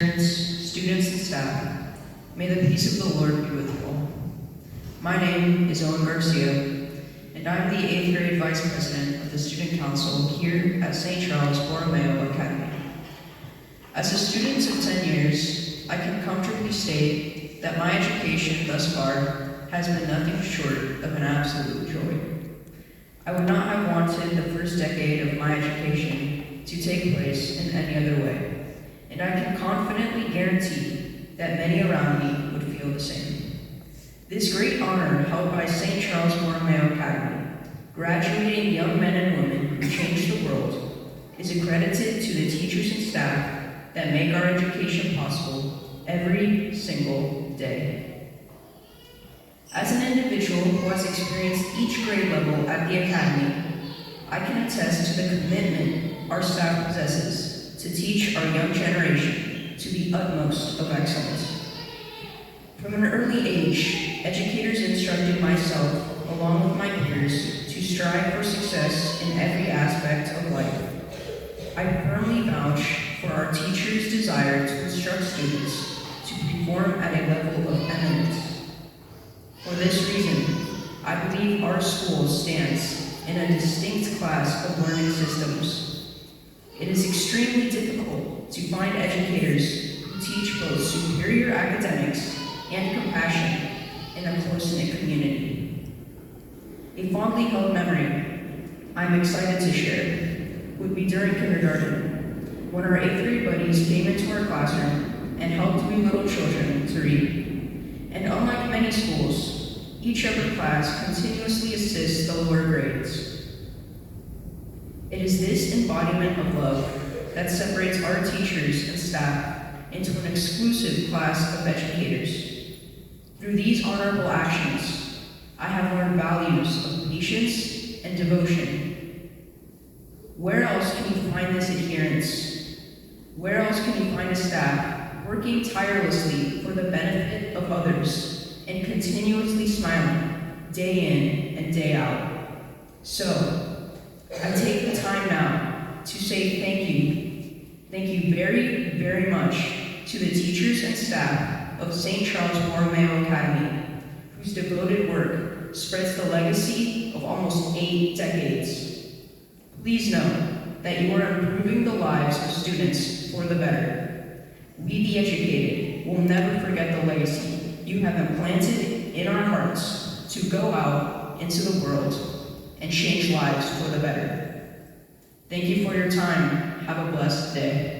Parents, students, and staff, may the peace of the Lord be with you all. My name is Owen Garcia, and I'm the 8th grade Vice President of the Student Council here at St. Charles Borromeo Academy. As a student of 10 years, I can comfortably state that my education thus far has been nothing short of an absolute joy. I would not have wanted the first decade of my education to take place in any other way. And I can confidently guarantee that many around me would feel the same. This great honor held by St. Charles Borromeo Academy, graduating young men and women who change the world, is accredited to the teachers and staff that make our education possible every single day. As an individual who has experienced each grade level at the Academy, I can attest to the commitment our staff possesses to teach our young generation to the utmost of excellence. From an early age, educators instructed myself, along with my peers, to strive for success in every aspect of life. I firmly vouch for our teachers' desire to instruct students to perform at a level of eminence. For this reason, I believe our school stands in a distinct class of learning systems. It is extremely difficult to find educators who teach both superior academics and compassion in a close-knit community. A fondly held memory I'm excited to share would be during kindergarten, when our 8th grade buddies came into our classroom and helped we little children to read. And unlike many schools, each upper class continuously assists the lower grades. It is this embodiment of love that separates our teachers and staff into an exclusive class of educators. Through these honorable actions, I have learned values of patience and devotion. Where else can you find this adherence? Where else can you find a staff working tirelessly for the benefit of others and continuously smiling day in and day out? So, I take the time now to say thank you. Thank you very, very much to the teachers and staff of St. Charles Borromeo Academy, whose devoted work spreads the legacy of almost 8 decades. Please know that you are improving the lives of students for the better. We, the educated, will never forget the legacy you have implanted in our hearts to go out into the world and change lives for the better. Thank you for your time. Have a blessed day.